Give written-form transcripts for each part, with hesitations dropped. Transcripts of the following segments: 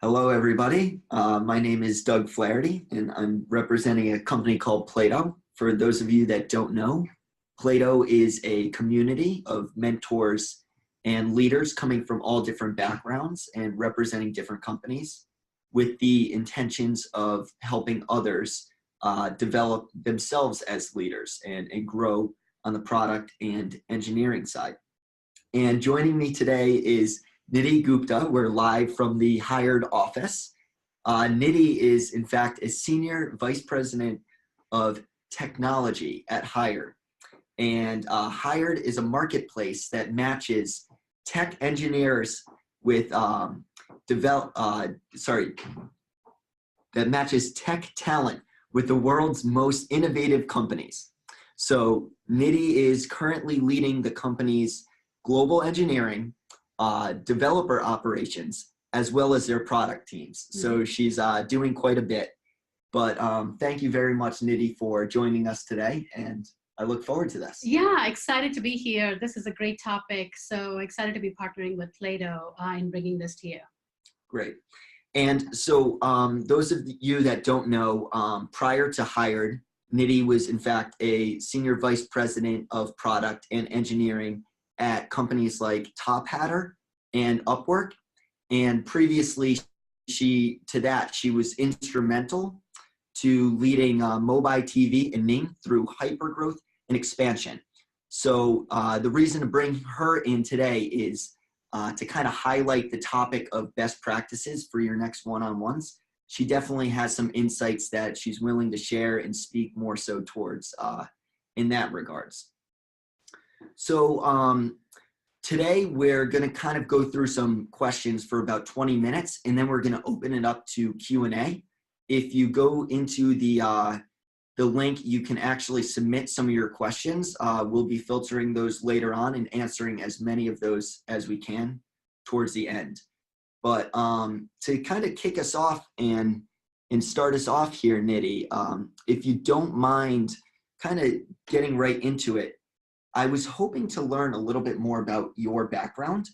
Hello, everybody. My name is Doug Flaherty, and I'm representing a company called Plato. For those of you that don't know, Plato is a community of mentors and leaders coming from all different backgrounds and representing different companies with the intentions of helping others develop themselves as leaders and grow on the product and engineering side. And joining me today is Nidhi Gupta. We're live from the Hired office. Nidhi is, in fact, a Senior Vice President of Technology at Hired. And Hired is a marketplace that matches tech engineers with, that matches tech talent with the world's most innovative companies. So Nidhi is currently leading the company's global engineering, developer operations, as well as their product teams. So she's doing quite a bit. But thank you very much, Nidhi, for joining us today, and I look forward to this. Yeah, excited to be here. This is a great topic. So excited to be partnering with Plato in bringing this to you. Great. And so those of you that don't know, prior to Hired, Nidhi was in fact a Senior Vice President of Product and Engineering at companies like Top Hatter and Upwork. And previously she was instrumental to leading mobile TV and Ning through hypergrowth and expansion. So the reason to bring her in today is to kind of highlight the topic of best practices for your next one-on-ones. She definitely has some insights that she's willing to share and speak more so towards in that regards. So today we're going to kind of go through some questions for about 20 minutes, and then we're going to open it up to Q&A. If you go into the link, you can actually submit some of your questions. We'll be filtering those later on and answering as many of those as we can towards the end. But to kind of kick us off and start us off here, Nidhi, if you don't mind kind of getting right into it, I was hoping to learn a little bit more about your background.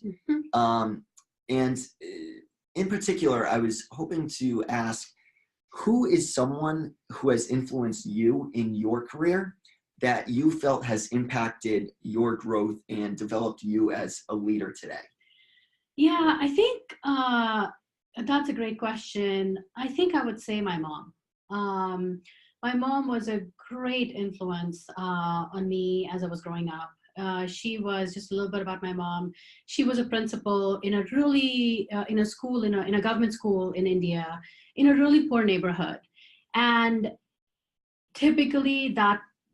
And in particular, I was hoping to ask, who is someone who has influenced you in your career that you felt has impacted your growth and developed you as a leader today? Yeah, I think that's a great question. I think I would say my mom. My mom was a great influence on me as I was growing up. She was, just a little bit about my mom, she was a principal in a really, in a government school in India, in a really poor neighborhood. And typically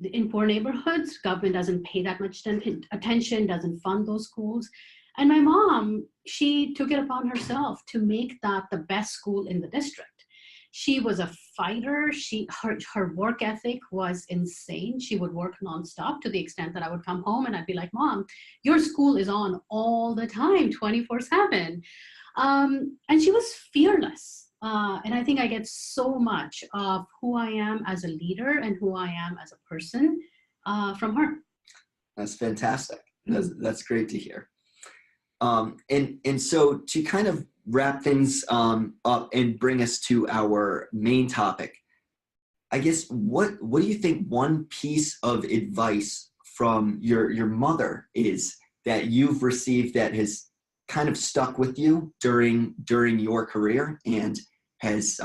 in poor neighborhoods, government doesn't pay that much attention, doesn't fund those schools. And my mom, she took it upon herself to make that the best school in the district. She was a fighter. Her work ethic was insane. She would work nonstop to the extent that I would come home and I'd be like, Mom, your school is on all the time, 24/7. And she was fearless. And I think I get so much of who I am as a leader and who I am as a person from her. That's fantastic. That's great to hear. And so to kind of wrap things up and bring us to our main topic, I guess, what do you think one piece of advice from your mother is that you've received that has kind of stuck with you during your career and has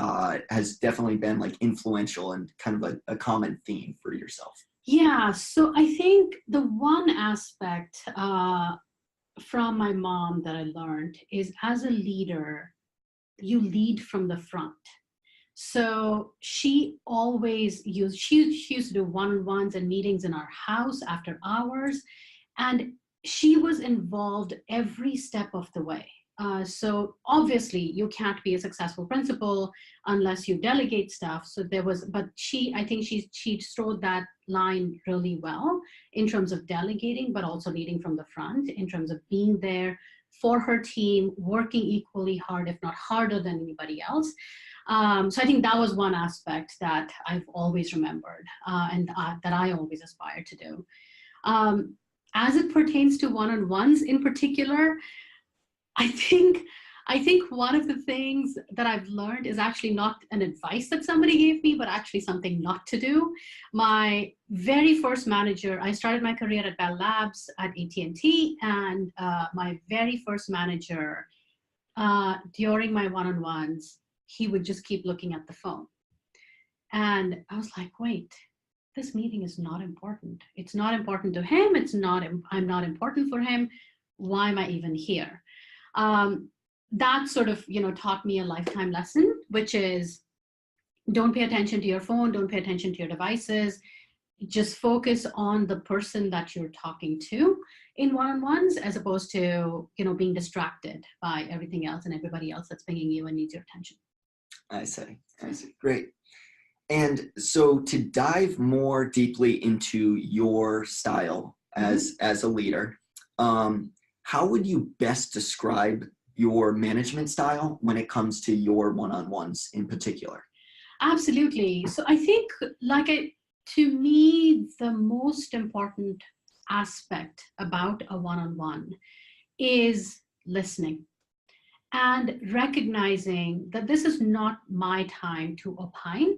definitely been like influential and kind of a common theme for yourself? Yeah, so I think the one aspect from my mom that I learned is, as a leader, you lead from the front. So she always used to do one-on-ones and meetings in our house after hours, and she was involved every step of the way. So obviously you can't be a successful principal unless you delegate stuff. So but I think she strode that line really well in terms of delegating, but also leading from the front in terms of being there for her team, working equally hard, if not harder than anybody else. So I think that was one aspect that I've always remembered and that I always aspire to do. As it pertains to one-on-ones in particular, I think I think one of the things that I've learned is actually not an advice that somebody gave me, but actually something not to do. My very first manager, I started my career at Bell Labs at AT&T, and my very first manager, during my one-on-ones, he would just keep looking at the phone. And I was like, wait, this meeting is not important. It's not important to him. I'm not important for him. Why am I even here? That sort of, taught me a lifetime lesson, which is don't pay attention to your phone, don't pay attention to your devices, just focus on the person that you're talking to in one-on-ones, as opposed to, being distracted by everything else and everybody else that's pinging you and needs your attention. I see. Great. And so to dive more deeply into your style as a leader, how would you best describe your management style when it comes to your one-on-ones in particular? Absolutely. So I think, to me, the most important aspect about a one-on-one is listening and recognizing that this is not my time to opine.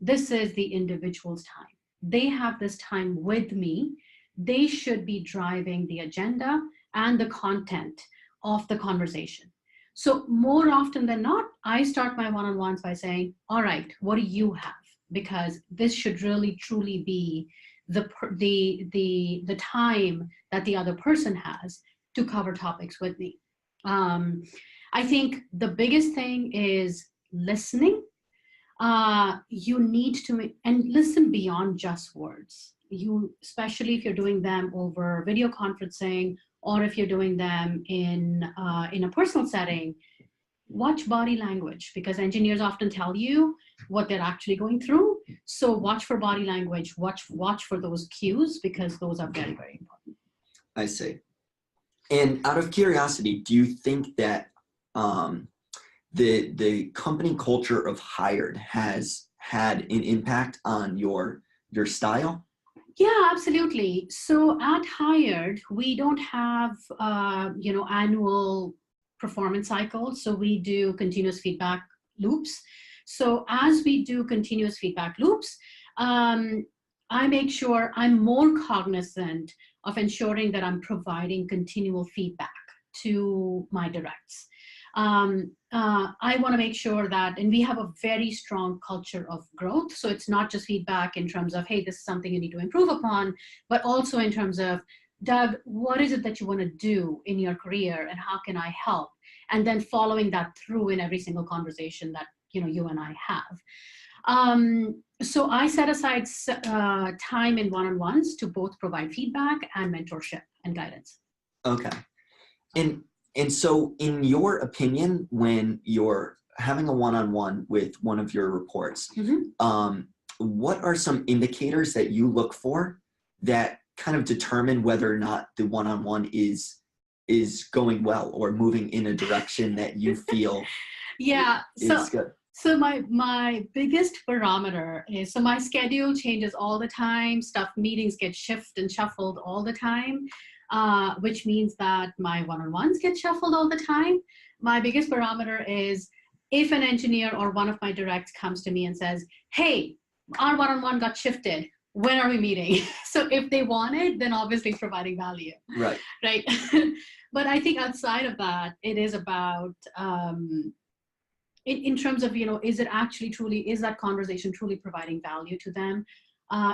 This is the individual's time. They have this time with me. They should be driving the agenda and the content of the conversation. So more often than not, I start my one-on-ones by saying, all right, what do you have? Because this should really truly be the time that the other person has to cover topics with me. I think the biggest thing is listening. You need to and listen beyond just words. Especially if you're doing them over video conferencing, or if you're doing them in a personal setting, watch body language, because engineers often tell you what they're actually going through. So watch for body language, watch for those cues, because those are very, very important. I see. And out of curiosity, do you think that the company culture of Hired has had an impact on your style? Yeah, absolutely. So at Hired, we don't have annual performance cycles. So we do continuous feedback loops. So as we do continuous feedback loops, I make sure I'm more cognizant of ensuring that I'm providing continual feedback to my directs. I want to make sure that, and we have a very strong culture of growth. So it's not just feedback in terms of, hey, this is something you need to improve upon, but also in terms of, Doug, what is it that you want to do in your career and how can I help? And then following that through in every single conversation that you and I have. So I set aside time in one-on-ones to both provide feedback and mentorship and guidance. Okay. And so in your opinion, when you're having a one-on-one with one of your reports, what are some indicators that you look for that kind of determine whether or not the one-on-one is going well or moving in a direction that you feel is good? So my biggest barometer is, so my schedule changes all the time. Meetings get shifted and shuffled all the time, which means that my one-on-ones get shuffled all the time. My biggest barometer is if an engineer or one of my directs comes to me and says, hey, our one-on-one got shifted. When are we meeting? So if they want it, then obviously providing value. Right. But I think outside of that, it is about, in terms of, is that conversation truly providing value to them?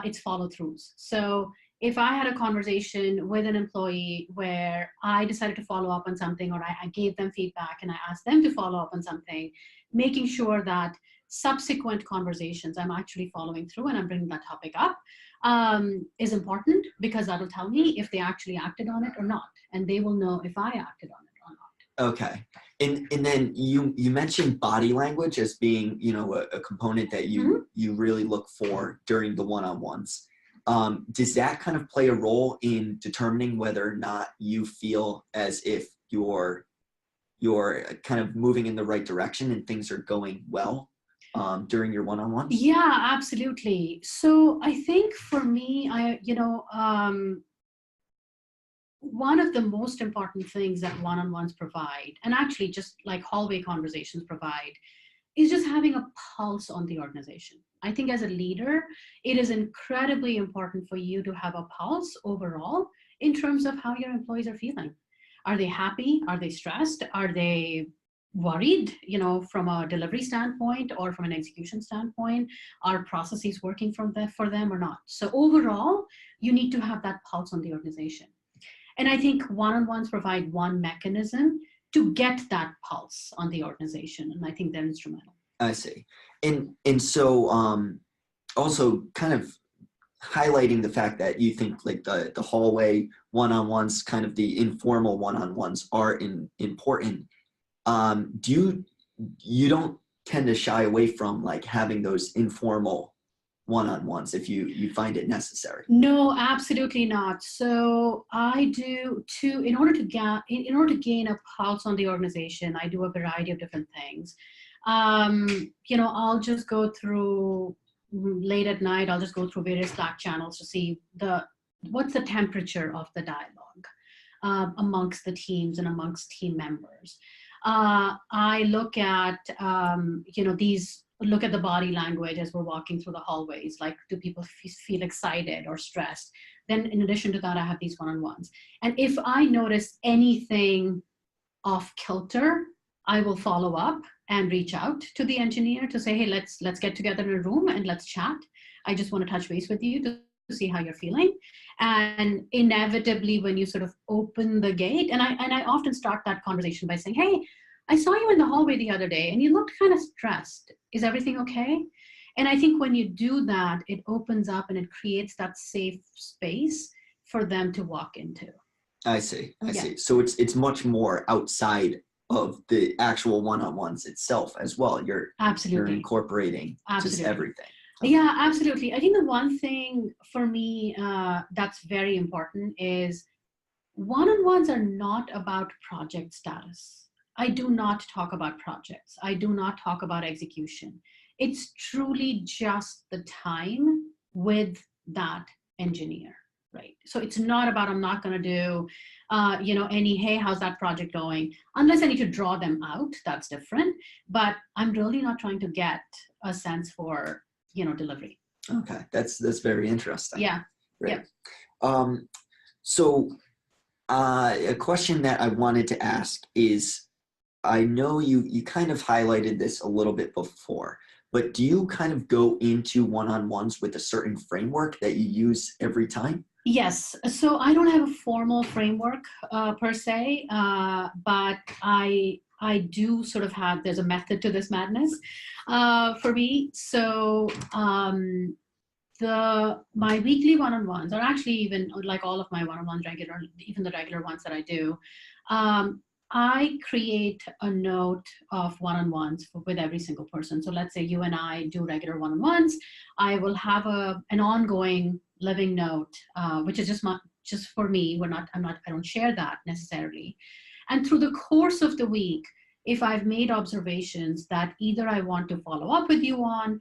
It's follow-throughs. So if I had a conversation with an employee where I decided to follow up on something, or I gave them feedback and I asked them to follow up on something, making sure that subsequent conversations I'm actually following through and I'm bringing that topic up is important, because that'll tell me if they actually acted on it or not. And they will know if I acted on it or not. Okay. And then you mentioned body language as being, a component that you really look for during the one-on-ones. Does that kind of play a role in determining whether or not you feel as if you're kind of moving in the right direction and things are going well during your one-on-ones? Yeah, absolutely. So I think for me, one of the most important things that one-on-ones provide, and actually just like hallway conversations provide, is just having a pulse on the organization. I think as a leader, it is incredibly important for you to have a pulse overall in terms of how your employees are feeling. Are they happy? Are they stressed? Are they worried, from a delivery standpoint or from an execution standpoint? Are processes working for them or not? So overall, you need to have that pulse on the organization. And I think one-on-ones provide one mechanism to get that pulse on the organization. And I think they're instrumental. I see. And so also kind of highlighting the fact that you think like the hallway one-on-ones, kind of the informal one-on-ones are important. You don't tend to shy away from like having those informal one-on-ones if you find it necessary? No, absolutely not. So I do in order to gain a pulse on the organization, I do a variety of different things. I'll just go through late at night, I'll just go through various Slack channels to see what's the temperature of the dialogue amongst the teams and amongst team members. I look at, look at the body language as we're walking through the hallways. Like, do people feel excited or stressed? Then in addition to that, I have these one-on-ones. And if I notice anything off kilter, I will follow up and reach out to the engineer to say, hey, let's get together in a room and let's chat. I just want to touch base with you to see how you're feeling. And inevitably, when you sort of open the gate, and I often start that conversation by saying, hey, I saw you in the hallway the other day and you looked kind of stressed. Is everything okay? And I think when you do that, it opens up and it creates that safe space for them to walk into. I see. I see. So it's much more outside of the actual one-on-ones itself as well. You're incorporating just everything. Okay. Yeah, absolutely. I think the one thing for me that's very important is one-on-ones are not about project status. I do not talk about projects. I do not talk about execution. It's truly just the time with that engineer, right? So it's not about, I'm not going to do, any, hey, how's that project going? Unless I need to draw them out, that's different. But I'm really not trying to get a sense for, delivery. Okay, that's very interesting. Yeah. Right. Yeah. So a question that I wanted to ask is, I know you kind of highlighted this a little bit before, but do you kind of go into one-on-ones with a certain framework that you use every time? Yes. So I don't have a formal framework per se, but I do sort of have, there's a method to this madness for me. So my weekly one-on-ones, or actually even like all of my one-on-ones, even the regular ones that I do, I create a note of one-on-ones with every single person. So let's say you and I do regular one-on-ones. I will have an ongoing living note, which is just for me. I don't share that necessarily. And through the course of the week, if I've made observations that either I want to follow up with you on,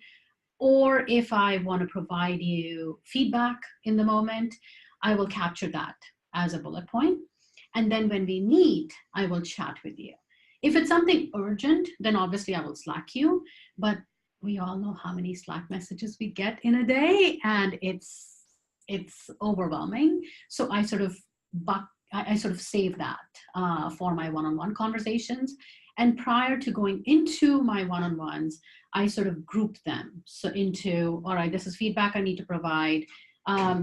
or if I want to provide you feedback in the moment, I will capture that as a bullet point. And then when we meet, I will chat with you. If it's something urgent, then obviously I will Slack you. But we all know how many Slack messages we get in a day, and it's overwhelming. So I sort of save that for my one-on-one conversations. And prior to going into my one-on-ones, I sort of group them. So into, all right, this is feedback I need to provide.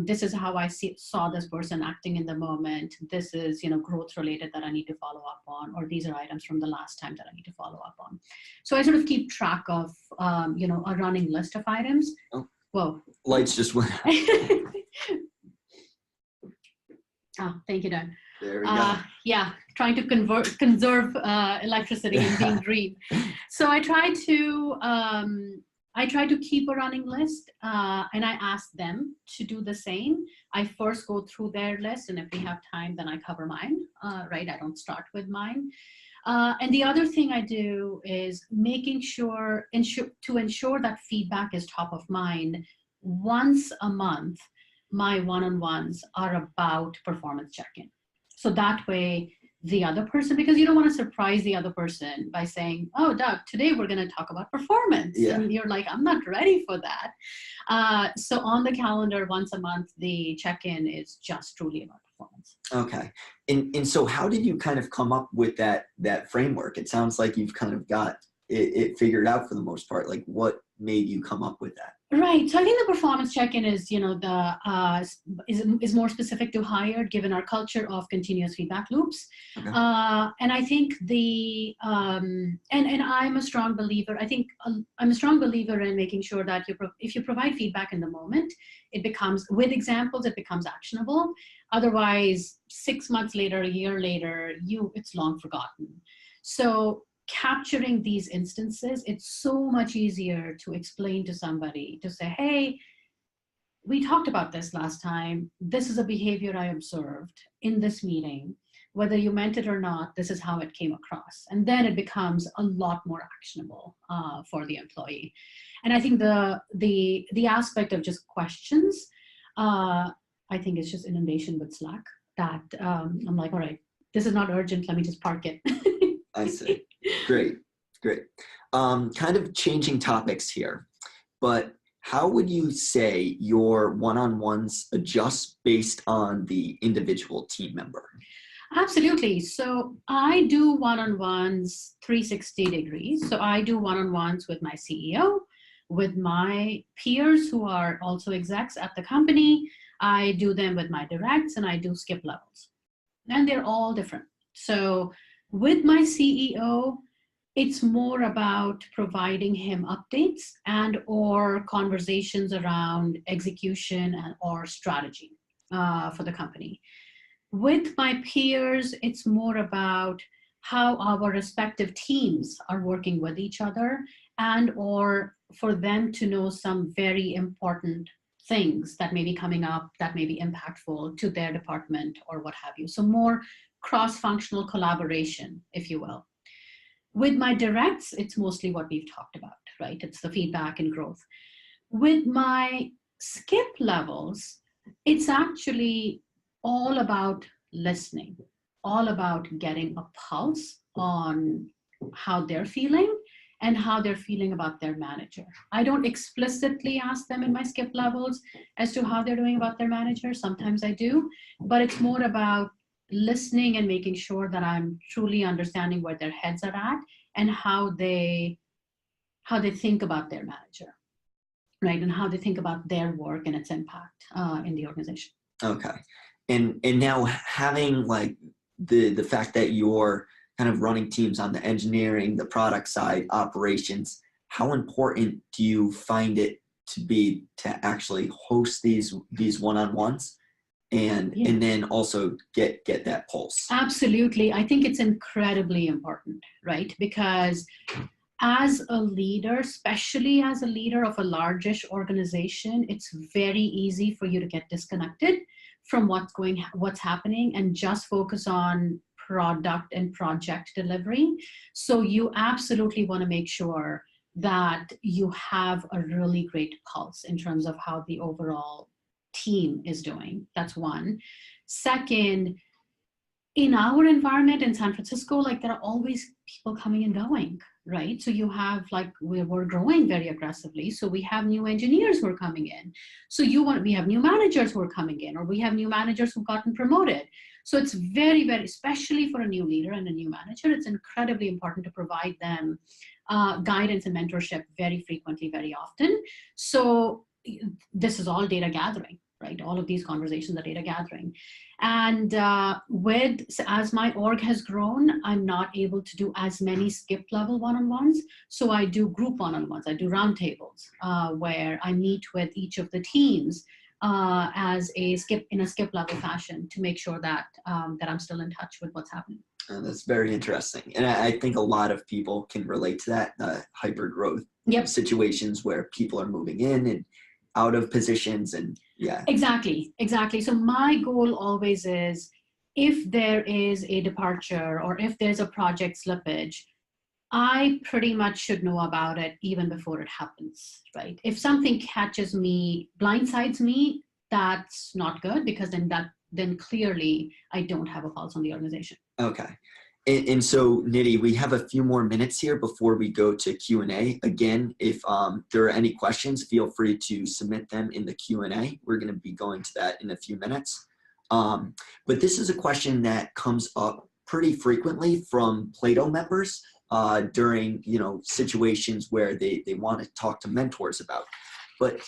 This is how I saw this person acting in the moment. This is, growth related that I need to follow up on, or these are items from the last time that I need to follow up on. So I sort of keep track of, a running list of items. Oh, whoa. Lights just went out. Oh, thank you, Dan. There we go. Yeah, trying to conserve electricity and being green. So I try to keep a running list, and I ask them to do the same. I first go through their list, and if we have time, then I cover mine, right? I don't start with mine. And the other thing I do is making sure to ensure that feedback is top of mind. Once a month, my one-on-ones are about performance check-in. So that way, the other person, because you don't want to surprise the other person by saying, oh, Doug, today we're going to talk about performance. Yeah. And you're like, I'm not ready for that. So on the calendar, once a month, the check-in is just truly about performance. Okay. And so how did you kind of come up with that framework? It sounds like you've kind of got it figured out for the most part. Like, what made you come up with that? Right. So I think the performance check-in is, is more specific to Hired, given our culture of continuous feedback loops. Okay. And I think and I'm a strong believer. I'm a strong believer in making sure that if you provide feedback in the moment, it becomes, with examples, it becomes actionable. Otherwise, 6 months later, a year later, it's long forgotten. So capturing these instances, it's so much easier to explain to somebody, to say, hey, we talked about this last time. This is a behavior I observed in this meeting. Whether you meant it or not, this is how it came across. And then it becomes a lot more actionable for the employee. And I think the aspect of just questions, I think it's just inundation with Slack that I'm like, all right, this is not urgent. Let me just park it. I see. Great. Kind of changing topics here, but how would you say your one-on-ones adjust based on the individual team member? Absolutely. So I do one-on-ones 360 degrees. So I do one-on-ones with my CEO, with my peers who are also execs at the company. I do them with my directs, and I do skip levels. And they're all different. So with my CEO, it's more about providing him updates and or conversations around execution or strategy for the company. With my peers, it's more about how our respective teams are working with each other and or for them to know some very important things that may be coming up that may be impactful to their department or what have you. So more cross-functional collaboration, if you will. With my directs, it's mostly what we've talked about, right? It's the feedback and growth. With my skip levels, it's actually all about listening, all about getting a pulse on how they're feeling and how they're feeling about their manager. I don't explicitly ask them in my skip levels as to how they're doing about their manager. Sometimes I do, but it's more about listening and making sure that I'm truly understanding where their heads are at and how they think about their manager, right? And how they think about their work and its impact in the organization. Okay. And now having like the fact that you're kind of running teams on the engineering, the product side, operations, how important do you find it to be to actually host these one-on-ones and then also get that pulse? Absolutely. I think it's incredibly important, right? Because as a leader, especially as a leader of a largish organization, it's very easy for you to get disconnected from what's happening and just focus on product and project delivery. So you absolutely want to make sure that you have a really great pulse in terms of how the overall team is doing. That's one. Second, in our environment in San Francisco, like there are always people coming and going, right? So you have like, we're growing very aggressively. So we have new engineers who are coming in. So we have new managers who are coming in, or we have new managers who've gotten promoted. So it's very, very, especially for a new leader and a new manager, it's incredibly important to provide them guidance and mentorship very frequently, very often. So this is all data gathering, right? All of these conversations are data gathering. And as my org has grown, I'm not able to do as many skip level one-on-ones. So I do group one-on-ones. I do roundtables where I meet with each of the teams in a skip level fashion to make sure that I'm still in touch with what's happening. That's very interesting. And I think a lot of people can relate to that, hyper growth situations where people are moving in and out of positions and Exactly. So my goal always is, if there is a departure or if there's a project slippage, I pretty much should know about it even before it happens, right? If something catches me, blindsides me, that's not good, because then that then clearly I don't have a pulse on the organization. Okay. And so, Nidhi, we have a few more minutes here before we go to Q&A. Again, if there are any questions, feel free to submit them in the Q&A. We're going to be going to that in a few minutes. But this is a question that comes up pretty frequently from Plato members during, situations where they want to talk to mentors about. But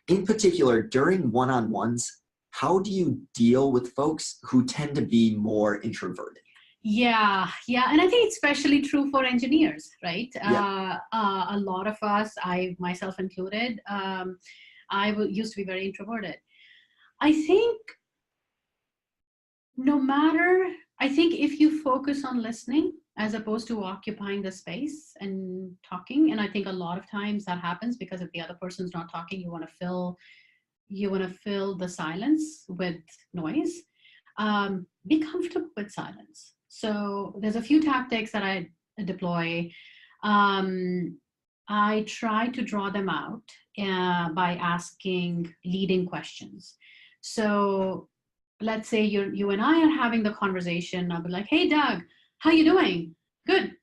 in particular, during one-on-ones, how do you deal with folks who tend to be more introverted? Yeah, and I think it's especially true for engineers, right? Yeah. A lot of us, I myself included, used to be very introverted. I think if you focus on listening as opposed to occupying the space and talking, and I think a lot of times that happens because if the other person's not talking, you want to fill the silence with noise. Be comfortable with silence. So there's a few tactics that I deploy. I try to draw them out by asking leading questions. So let's say you and I are having the conversation. I'll be like, hey, Doug, how you doing? Good.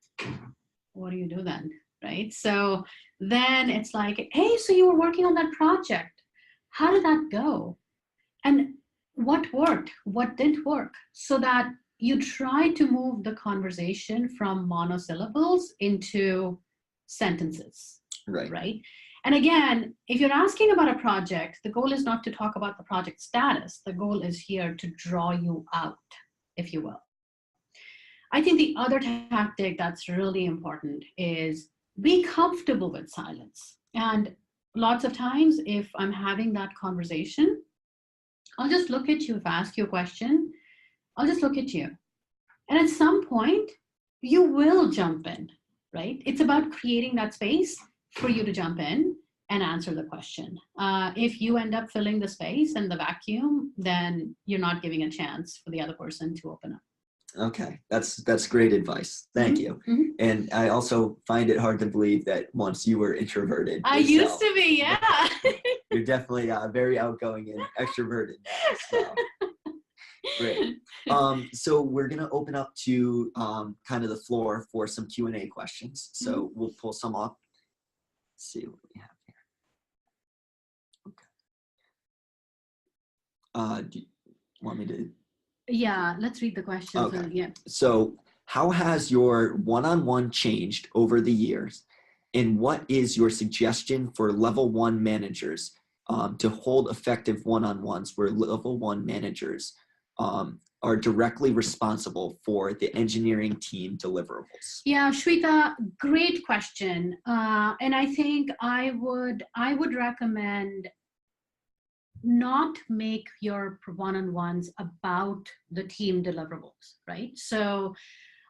What do you do then? Right? So then it's like, hey, so you were working on that project. How did that go? And what worked? What didn't work? So that you try to move the conversation from monosyllables into sentences, right? And again, if you're asking about a project, the goal is not to talk about the project status. The goal is here to draw you out, if you will. I think the other tactic that's really important is be comfortable with silence. And lots of times, if I'm having that conversation, I'll just look at you. If I ask you a question, I'll just look at you. And at some point, you will jump in, right? It's about creating that space for you to jump in and answer the question. If you end up filling the space and the vacuum, then you're not giving a chance for the other person to open up. Okay, that's great advice. Thank you. Mm-hmm. And I also find it hard to believe that once you were introverted. I used to be, yeah. You're definitely very outgoing and extroverted now. So. Great. So we're going to open up to kind of the floor for some Q&A questions. So we'll pull some up. Let's see what we have here. Okay. Do you want me to? Yeah, let's read the questions. Okay. Yeah. So how has your one-on-one changed over the years? And what is your suggestion for level 1 managers to hold effective one-on-ones where level 1 managers are directly responsible for the engineering team deliverables? Yeah, Shweta, great question. And I think I would recommend not make your one-on-ones about the team deliverables, right? So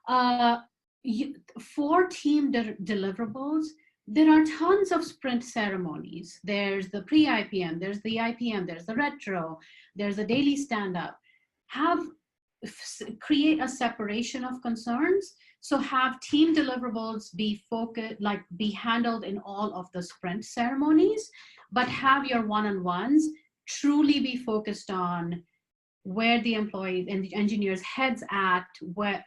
for team deliverables, there are tons of sprint ceremonies. There's the pre-IPM, there's the IPM, there's the retro, there's a daily stand-up. Create a separation of concerns. So have team deliverables be handled in all of the sprint ceremonies, but have your one-on-ones truly be focused on where the employees and the engineers' heads at,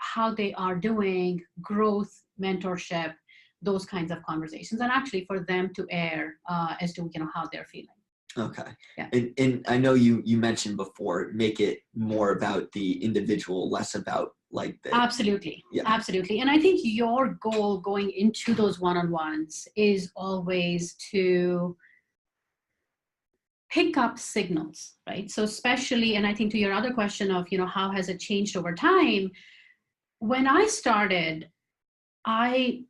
how they are doing, growth, mentorship, those kinds of conversations, and actually for them to air as to how they're feeling. Okay. Yeah. And I know you mentioned before, make it more about the individual, less about like the. Absolutely. Yeah. Absolutely. And I think your goal going into those one-on-ones is always to pick up signals, right? So especially, and I think to your other question of, how has it changed over time? When I started, I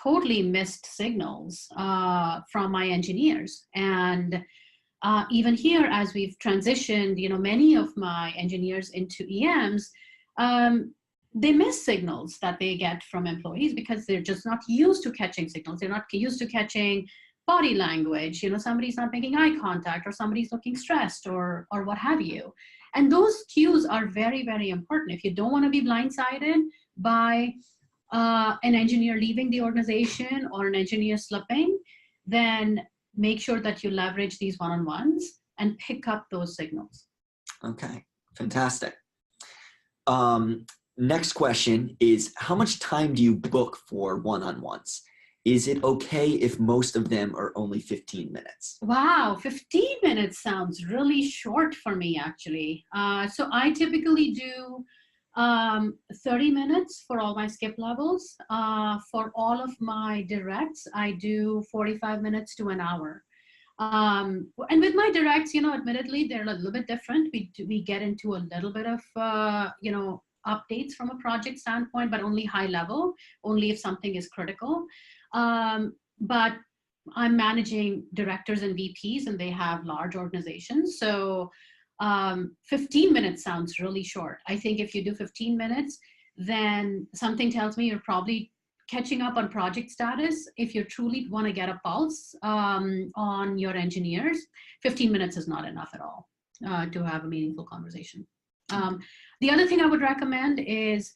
totally missed signals from my engineers. And even here, as we've transitioned, many of my engineers into EMs, they miss signals that they get from employees because they're just not used to catching signals. They're not used to catching body language. Somebody's not making eye contact, or somebody's looking stressed, or what have you. And those cues are very, very important. If you don't want to be blindsided by an engineer leaving the organization or an engineer slipping, then make sure that you leverage these one-on-ones and pick up those signals. Okay, Fantastic. Next question is, how much time do you book for one-on-ones? Is it okay if most of them are only 15 minutes? Wow, 15 minutes sounds really short for me, actually. So I typically do 30 minutes for all my skip levels. For all of my directs, I do 45 minutes to an hour. And with my directs, admittedly, they're a little bit different. We get into a little bit of, updates from a project standpoint, but only high level, only if something is critical. But I'm managing directors and VPs, and they have large organizations. So 15 minutes sounds really short. I think if you do 15 minutes, then something tells me you're probably catching up on project status. If you truly want to get a pulse on your engineers, 15 minutes is not enough at all to have a meaningful conversation. The other thing I would recommend is,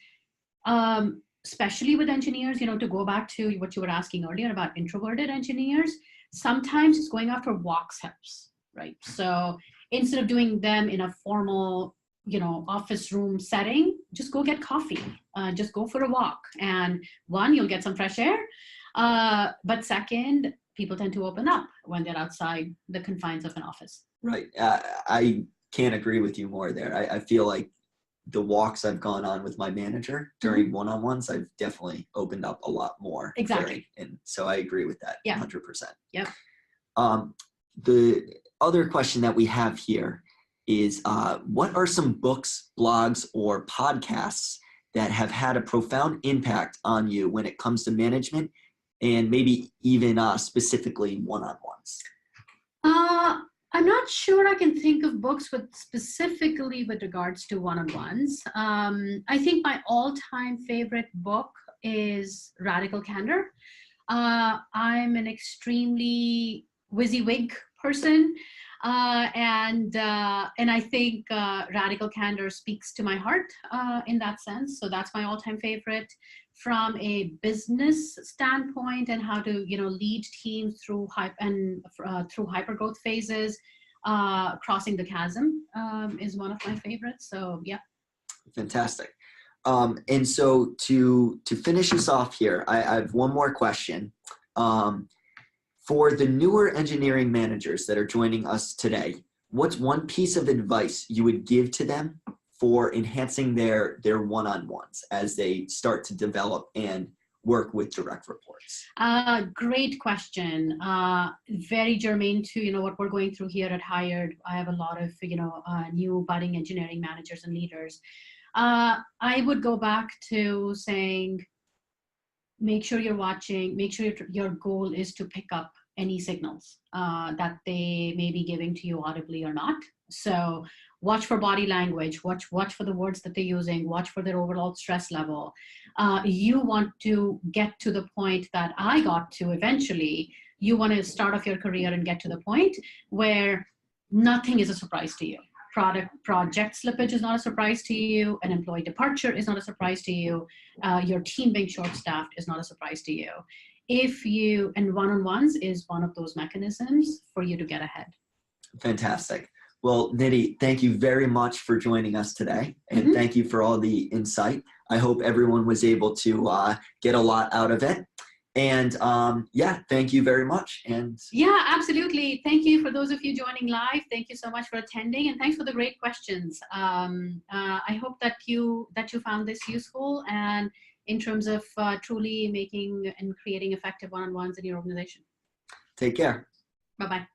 especially with engineers, to go back to what you were asking earlier about introverted engineers, sometimes just going out for walks helps, right? So instead of doing them in a formal, office room setting, just go get coffee, just go for a walk. And one, you'll get some fresh air. But second, people tend to open up when they're outside the confines of an office. Right. I can't agree with you more there. I feel like the walks I've gone on with my manager during one-on-ones, I've definitely opened up a lot more. Exactly. And so I agree with that 100%. Yep. The other question that we have here is, what are some books, blogs, or podcasts that have had a profound impact on you when it comes to management, and maybe even specifically one-on-ones? I'm not sure I can think of books specifically with regards to one-on-ones. I think my all-time favorite book is Radical Candor. I'm an extremely WYSIWYG person, and I think Radical Candor speaks to my heart in that sense. So that's my all-time favorite. From a business standpoint and how to lead teams through through hypergrowth phases, crossing the chasm is one of my favorites. So yeah. Fantastic. And so to finish us off here, I have one more question. For the newer engineering managers that are joining us today, what's one piece of advice you would give to them for enhancing their one-on-ones as they start to develop and work with direct reports? Great question. Very germane to what we're going through here at Hired. I have a lot of new budding engineering managers and leaders. I would go back to saying, make sure you're watching. Make sure your goal is to pick up any signals that they may be giving to you audibly or not. So watch for body language, watch for the words that they're using, watch for their overall stress level. You want to get to the point that I got to eventually. You want to start off your career and get to the point where nothing is a surprise to you. Project slippage is not a surprise to you. An employee departure is not a surprise to you. Your team being short-staffed is not a surprise to you. And one-on-ones is one of those mechanisms for you to get ahead. Fantastic. Well, Nidhi, thank you very much for joining us today. And thank you for all the insight. I hope everyone was able to get a lot out of it. And yeah, thank you very much. And yeah, absolutely. Thank you for those of you joining live. Thank you so much for attending, and thanks for the great questions. I hope that you found this useful, and in terms of truly making and creating effective one-on-ones in your organization. Take care. Bye-bye.